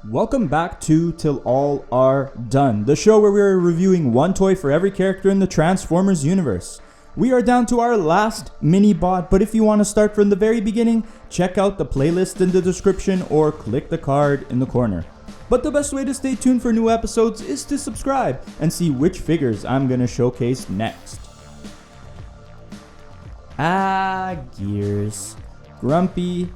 Welcome back to Till All Are Done, the show where we are reviewing one toy for every character in the Transformers universe. We are down to our last Minibot, but if you want to start from the very beginning, check out the playlist in the description or click the card in the corner. But the best way to stay tuned for new episodes is to subscribe and see which figures I'm going to showcase next. Gears. Grumpy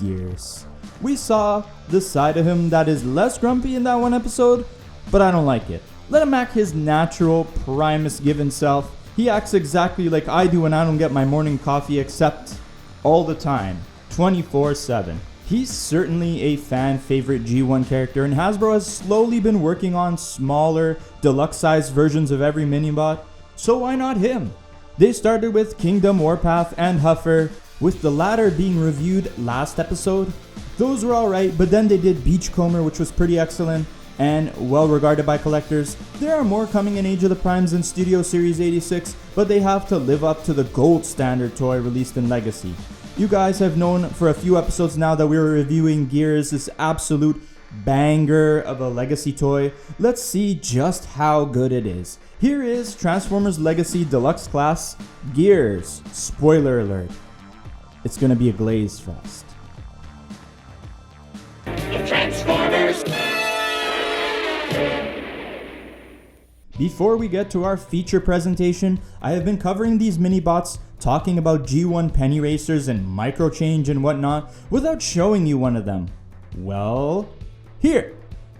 Gears. We saw the side of him that is less grumpy in that one episode, but I don't like it. Let him act his natural, Primus given self. He acts exactly like I do when I don't get my morning coffee, except all the time, 24/7. He's certainly a fan favorite G1 character, and Hasbro has slowly been working on smaller, deluxe-sized versions of every Minibot, so why not him? They started with Kingdom Warpath and Huffer, with the latter being reviewed last episode. Those were alright, but then they did Beachcomber, which was pretty excellent and well regarded by collectors. There are more coming in Age of the Primes and Studio Series 86, but they have to live up to the gold standard toy released in Legacy. You guys have known for a few episodes now that we were reviewing Gears, this absolute banger of a Legacy toy. Let's see just how good it is. Here is Transformers Legacy Deluxe Class Gears. Spoiler alert, it's gonna be a glaze fest. Transformers. Before we get to our feature presentation, I have been covering these Minibots, talking about G1 penny racers and microchange and whatnot, without showing you one of them. Well, here!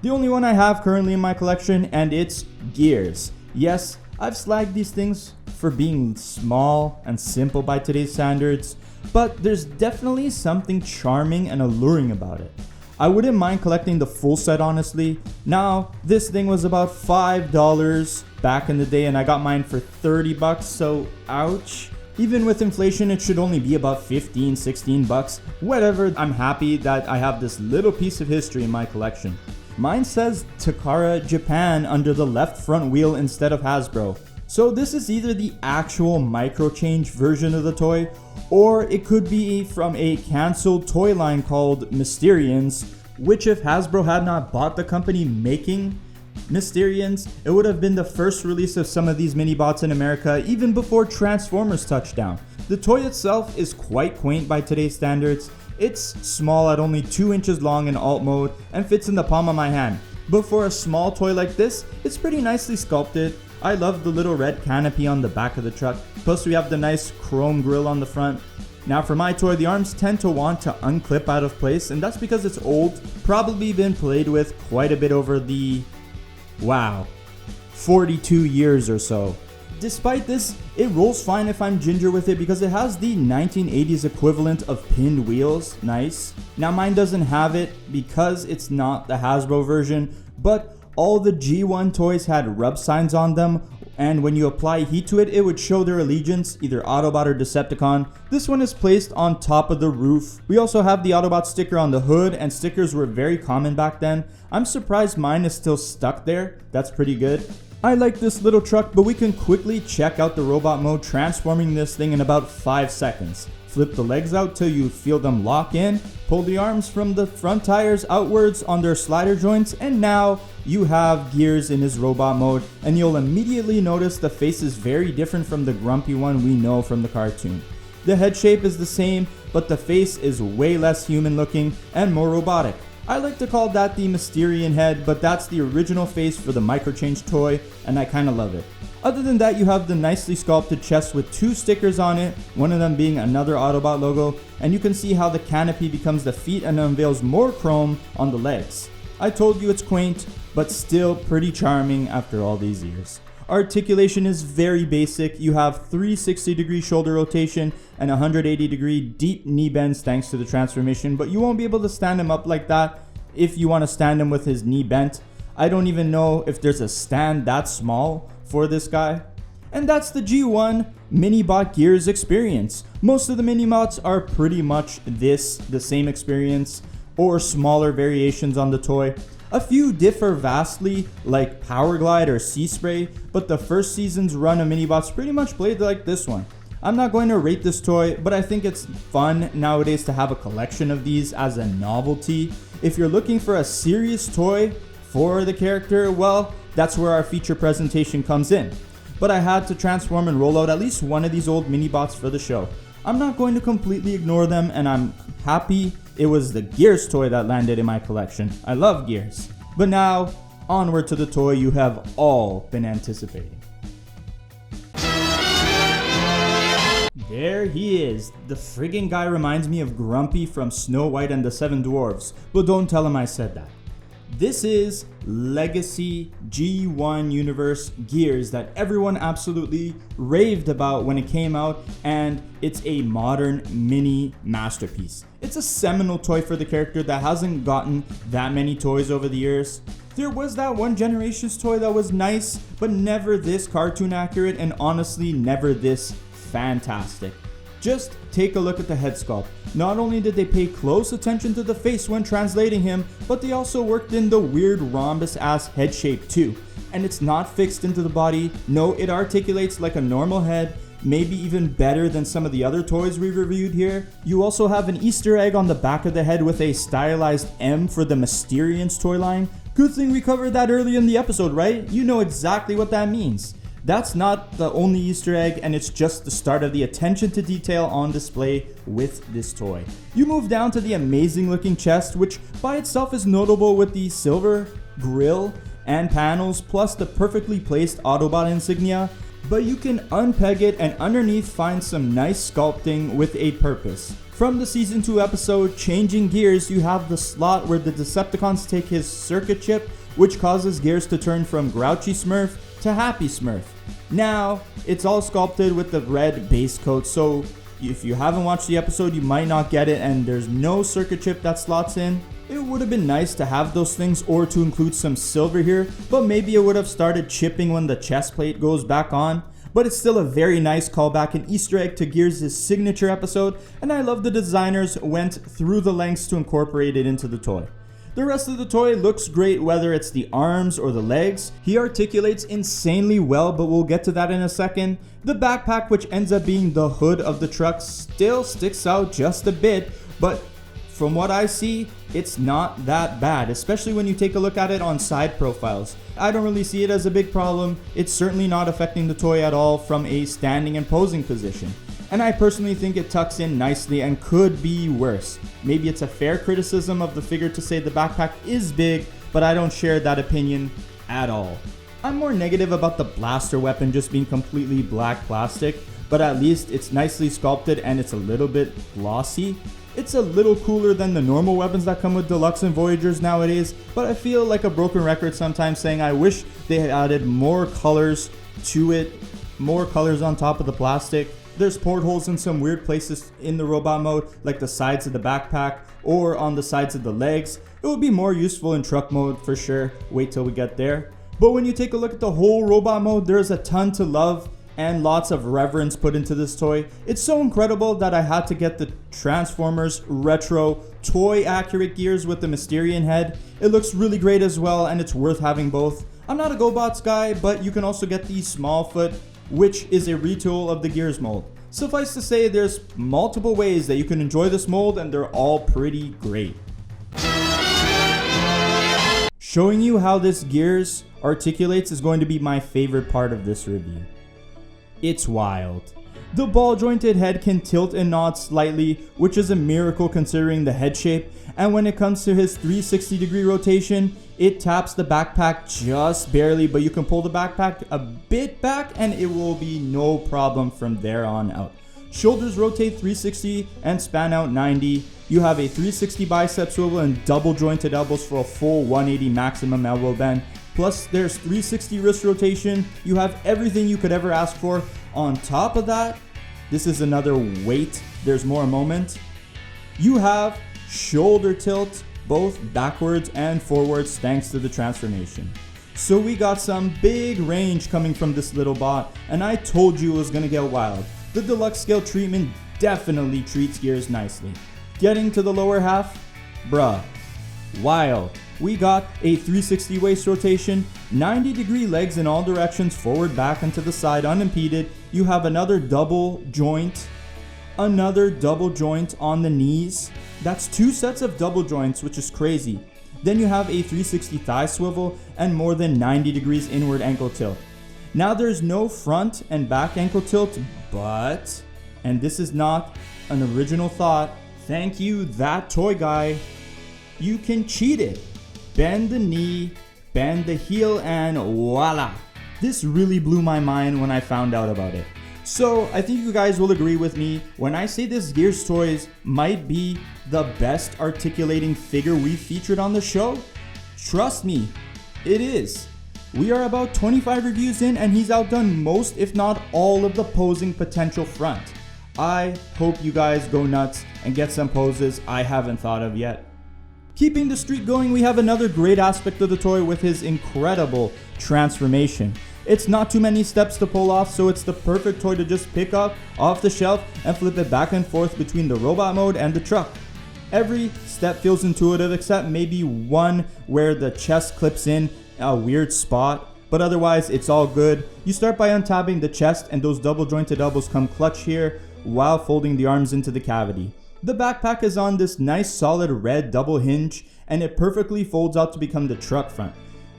The only one I have currently in my collection, and it's Gears. Yes, I've slagged these things for being small and simple by today's standards, but there's definitely something charming and alluring about it. I wouldn't mind collecting the full set, honestly. Now, this thing was about $5 back in the day, and I got mine for $30, so ouch. Even with inflation, it should only be about $15, $16. Whatever, I'm happy that I have this little piece of history in my collection. Mine says Takara Japan under the left front wheel instead of Hasbro. So this is either the actual microchange version of the toy, or it could be from a cancelled toy line called Mysterians, which if Hasbro had not bought the company making Mysterians, it would have been the first release of some of these Minibots in America even before Transformers touchdown. The toy itself is quite quaint by today's standards. It's small at only 2 inches long in alt mode and fits in the palm of my hand. But for a small toy like this, it's pretty nicely sculpted. I love the little red canopy on the back of the truck, plus we have the nice chrome grille on the front. Now for my toy, the arms tend to want to unclip out of place, and that's because it's old, probably been played with quite a bit over the, 42 years or so. Despite this, it rolls fine if I'm ginger with it because it has the 1980s equivalent of pinned wheels, nice. Now mine doesn't have it because it's not the Hasbro version, but all the G1 toys had rub signs on them, and when you apply heat to it, it would show their allegiance, either Autobot or Decepticon. This one is placed on top of the roof. We also have the Autobot sticker on the hood, and stickers were very common back then. I'm surprised mine is still stuck there. That's pretty good. I like this little truck, but we can quickly check out the robot mode, transforming this thing in about 5 seconds. Flip the legs out till you feel them lock in, pull the arms from the front tires outwards on their slider joints, and now you have Gears in his robot mode, and you'll immediately notice the face is very different from the grumpy one we know from the cartoon. The head shape is the same, but the face is way less human looking and more robotic. I like to call that the Mysterian head, but that's the original face for the microchange toy, and I kinda love it. Other than that, you have the nicely sculpted chest with 2 stickers on it, one of them being another Autobot logo, and you can see how the canopy becomes the feet and unveils more chrome on the legs. I told you it's quaint, but still pretty charming after all these years. Articulation is very basic. You have 360-degree shoulder rotation and 180-degree deep knee bends thanks to the transformation, but you won't be able to stand him up like that if you want to stand him with his knee bent. I don't even know if there's a stand that small for this guy. And that's the G1 Minibot Gears experience. Most of the Minibots are pretty much the same experience, or smaller variations on the toy. A few differ vastly, like Powerglide or Sea Spray, but the first season's run of Minibots pretty much played like this one. I'm not going to rate this toy, but I think it's fun nowadays to have a collection of these as a novelty. if you're looking for a serious toy for the character, well, that's where our feature presentation comes in. But I had to transform and roll out at least one of these old Minibots for the show. I'm not going to completely ignore them, and I'm happy it was the Gears toy that landed in my collection. I love Gears. But now, onward to the toy you have all been anticipating. There he is. The friggin' guy reminds me of Grumpy from Snow White and the Seven Dwarfs, but don't tell him I said that. This is Legacy G1 Universe Gears that everyone absolutely raved about when it came out, and it's a modern mini masterpiece. It's a seminal toy for the character that hasn't gotten that many toys over the years. There was that one Generations toy that was nice, but never this cartoon accurate, and honestly never this fantastic. Just take a look at the head sculpt. Not only did they pay close attention to the face when translating him, but they also worked in the weird rhombus ass head shape too. And it's not fixed into the body. No, it articulates like a normal head, maybe even better than some of the other toys we reviewed here. You also have an Easter egg on the back of the head with a stylized M for the Mysterians toy line. Good thing we covered that early in the episode, right? You know exactly what that means. That's not the only Easter egg, and it's just the start of the attention to detail on display with this toy. You move down to the amazing looking chest, which by itself is notable with the silver grille and panels, plus the perfectly placed Autobot insignia, but you can unpeg it and underneath find some nice sculpting with a purpose. From the Season 2 episode, Changing Gears, you have the slot where the Decepticons take his circuit chip, which causes Gears to turn from Grouchy Smurf to Happy Smurf. Now, it's all sculpted with the red base coat, so if you haven't watched the episode, you might not get it, and there's no circuit chip that slots in. It would have been nice to have those things or to include some silver here, but maybe it would have started chipping when the chest plate goes back on. But it's still a very nice callback and Easter egg to Gears' signature episode, and I love the designers went through the lengths to incorporate it into the toy. The rest of the toy looks great, whether it's the arms or the legs. He articulates insanely well, but we'll get to that in a second. The backpack, which ends up being the hood of the truck, still sticks out just a bit, but from what I see, it's not that bad, especially when you take a look at it on side profiles. I don't really see it as a big problem. It's certainly not affecting the toy at all from a standing and posing position. And I personally think it tucks in nicely and could be worse. Maybe it's a fair criticism of the figure to say the backpack is big, but I don't share that opinion at all. I'm more negative about the blaster weapon just being completely black plastic, but at least it's nicely sculpted and it's a little bit glossy. It's a little cooler than the normal weapons that come with Deluxe and Voyagers nowadays, but I feel like a broken record sometimes saying I wish they had added more colors to it, more colors on top of the plastic. There's portholes in some weird places in the robot mode, like the sides of the backpack or on the sides of the legs. It would be more useful in truck mode for sure. Wait till we get there. But when you take a look at the whole robot mode, there's a ton to love and lots of reverence put into this toy. It's so incredible that I had to get the Transformers Retro toy accurate Gears with the Mysterian head. It looks really great as well, and it's worth having both. I'm not a GoBots guy, but you can also get the Smallfoot, which is a retool of the Gears mold. Suffice to say, there's multiple ways that you can enjoy this mold, and they're all pretty great. Showing you how this Gears articulates is going to be my favorite part of this review. It's wild. The ball jointed head can tilt and nod slightly, which is a miracle considering the head shape, and when it comes to his 360-degree rotation, it taps the backpack just barely, but you can pull the backpack a bit back and it will be no problem from there on out. Shoulders rotate 360 and span out 90. You have a 360 bicep swivel and double jointed elbows for a full 180 maximum elbow bend. Plus there's 360 wrist rotation. You have everything you could ever ask for. On top of that, this is another weight. There's more moment. You have shoulder tilt, both backwards and forwards thanks to the transformation. So we got some big range coming from this little bot, and I told you it was gonna get wild. The deluxe scale treatment definitely treats Gears nicely. Getting to the lower half, bruh, wild. We got a 360 waist rotation, 90-degree legs in all directions, forward, back, and to the side unimpeded. You have another double joint Another double joint on the knees. That's 2 sets of double joints, which is crazy. Then you have a 360 thigh swivel and more than 90 degrees inward ankle tilt. Now there's no front and back ankle tilt, but, and this is not an original thought, thank you that toy guy, you can cheat it. Bend the knee, bend the heel, and voila. This really blew my mind when I found out about it. So I think you guys will agree with me when I say this Gears toys might be the best articulating figure we've featured on the show. Trust me, it is. We are about 25 reviews in and he's outdone most if not all of the posing potential front. I hope you guys go nuts and get some poses I haven't thought of yet. Keeping the streak going, we have another great aspect of the toy with his incredible transformation. It's not too many steps to pull off, so it's the perfect toy to just pick up off the shelf and flip it back and forth between the robot mode and the truck. Every step feels intuitive except maybe one where the chest clips in a weird spot, but otherwise it's all good. You start by untabbing the chest and those double jointed elbows come clutch here while folding the arms into the cavity. The backpack is on this nice solid red double hinge and it perfectly folds out to become the truck front.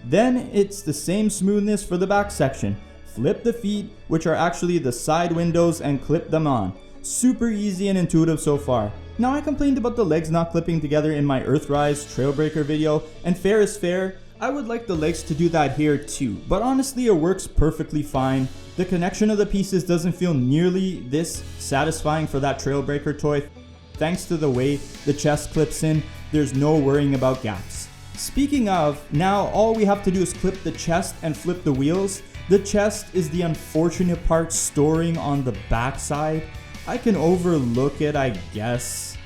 Then it's the same smoothness for the back section. Flip the feet, which are actually the side windows, and clip them on. Super easy and intuitive so far. Now I complained about the legs not clipping together in my Earthrise Trailbreaker video, and fair is fair. I would like the legs to do that here too, but honestly it works perfectly fine. The connection of the pieces doesn't feel nearly this satisfying for that Trailbreaker toy. Thanks to the way the chest clips in, there's no worrying about gaps. Speaking of, now all we have to do is clip the chest and flip the wheels. The chest is the unfortunate part storing on the back side. I can overlook it, I guess.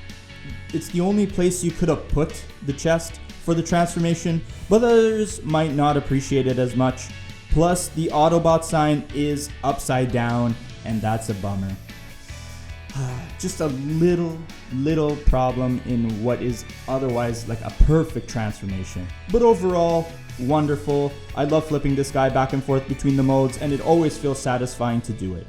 It's the only place you could have put the chest for the transformation, but others might not appreciate it as much. Plus, the Autobot sign is upside down, and that's a bummer. Just a little problem in what is otherwise like a perfect transformation. But overall, wonderful. I love flipping this guy back and forth between the modes, and it always feels satisfying to do it.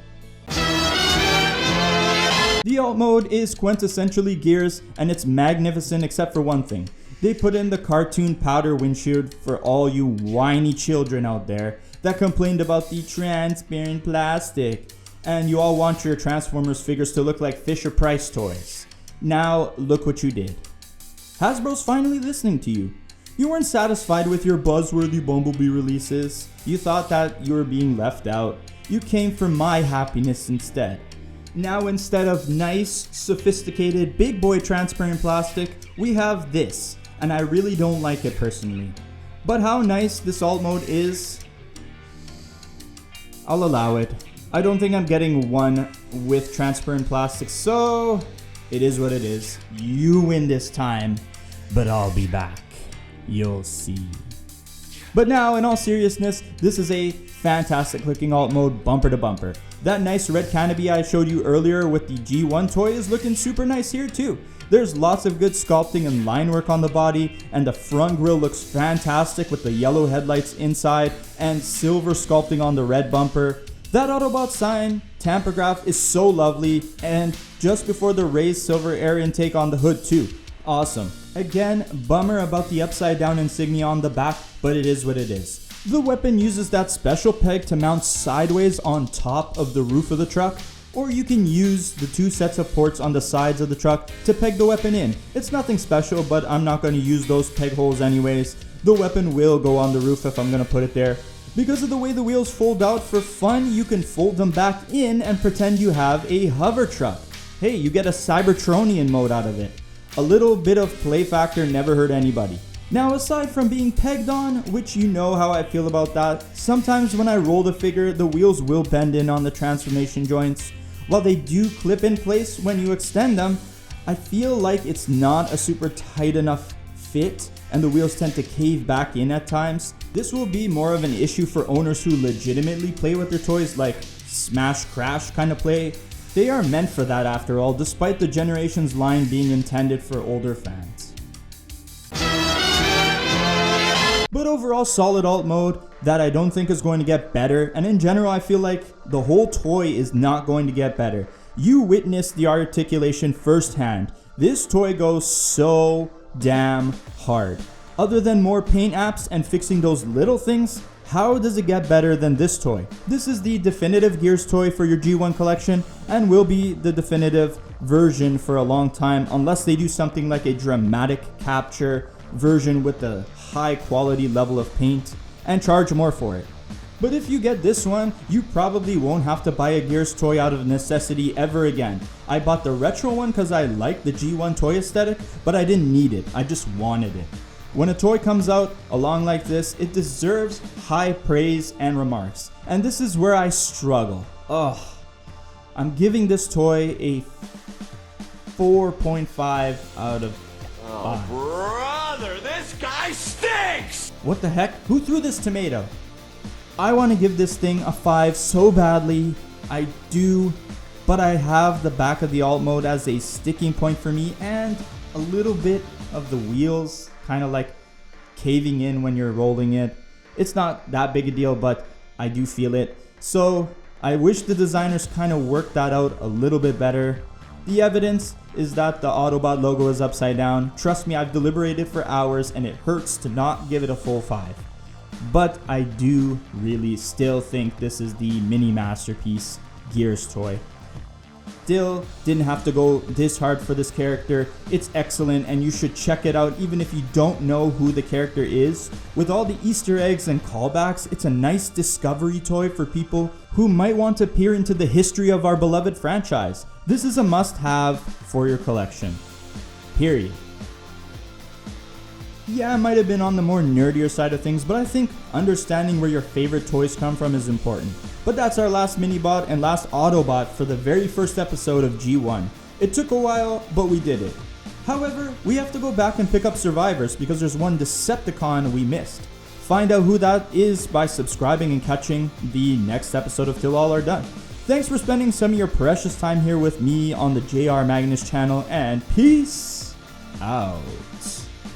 The alt mode is quintessentially Gears, and it's magnificent except for one thing. They put in the cartoon powder windshield for all you whiny children out there that complained about the transparent plastic. And you all want your Transformers figures to look like Fisher-Price toys. Now, look what you did. Hasbro's finally listening to you. You weren't satisfied with your buzzworthy Bumblebee releases. You thought that you were being left out. You came for my happiness instead. Now, instead of nice, sophisticated, big boy transparent plastic, we have this. And I really don't like it personally. But how nice this alt mode is, I'll allow it. I don't think I'm getting one with transparent plastic, so it is what it is. You win this time, but I'll be back. You'll see. But now, in all seriousness, this is a fantastic looking alt mode bumper to bumper. That nice red canopy I showed you earlier with the G1 toy is looking super nice here too. There's lots of good sculpting and line work on the body, and the front grille looks fantastic with the yellow headlights inside and silver sculpting on the red bumper. That Autobot sign, tampograph, is so lovely, and just before the raised silver air intake on the hood too. Awesome. Again, bummer about the upside down insignia on the back, but it is what it is. The weapon uses that special peg to mount sideways on top of the roof of the truck, or you can use the 2 sets of ports on the sides of the truck to peg the weapon in. It's nothing special, but I'm not going to use those peg holes anyways. The weapon will go on the roof if I'm going to put it there. Because of the way the wheels fold out for fun, you can fold them back in and pretend you have a hover truck. Hey, you get a Cybertronian mode out of it. A little bit of play factor never hurt anybody. Now, aside from being pegged on, which you know how I feel about that, sometimes when I roll the figure, the wheels will bend in on the transformation joints. While they do clip in place when you extend them, I feel like it's not a super tight enough fit, and the wheels tend to cave back in at times. This will be more of an issue for owners who legitimately play with their toys, like smash crash kind of play. They are meant for that after all, despite the Generations line being intended for older fans. But overall, solid alt mode that I don't think is going to get better, and in general I feel like the whole toy is not going to get better. you witnessed the articulation firsthand. This toy goes so damn hard. Other than more paint apps and fixing those little things, how does it get better than this toy? This is the definitive Gears toy for your G1 collection and will be the definitive version for a long time unless they do something like a dramatic capture version with a high quality level of paint and charge more for it. But if you get this one, you probably won't have to buy a Gears toy out of necessity ever again. I bought the retro one because I like the G1 toy aesthetic, but I didn't need it, I just wanted it. When a toy comes out along like this, it deserves high praise and remarks. And this is where I struggle. I'm giving this toy a 4.5 out of 5. Oh, brother, this guy stinks! What the heck? Who threw this tomato? I want to give this thing a 5 so badly. I do, but I have the back of the alt mode as a sticking point for me and a little bit of the wheels kind of like caving in when you're rolling it. It's not that big a deal, but I do feel it. So I wish the designers kind of worked that out a little bit better. The evidence is that the Autobot logo is upside down. Trust me, I've deliberated for hours and it hurts to not give it a full 5. But I do really still think this is the mini masterpiece Gears toy. Still didn't have to go this hard for this character. It's excellent and you should check it out even if you don't know who the character is. With all the Easter eggs and callbacks, it's a nice discovery toy for people who might want to peer into the history of our beloved franchise. This is a must-have for your collection. Period. Yeah, I might have been on the more nerdier side of things, but I think understanding where your favorite toys come from is important. But that's our last Minibot and last Autobot for the very first episode of G1. It took a while, but we did it. However, we have to go back and pick up survivors because there's one Decepticon we missed. Find out who that is by subscribing and catching the next episode of Till All Are Done. Thanks for spending some of your precious time here with me on the JR Magnus channel, and peace out.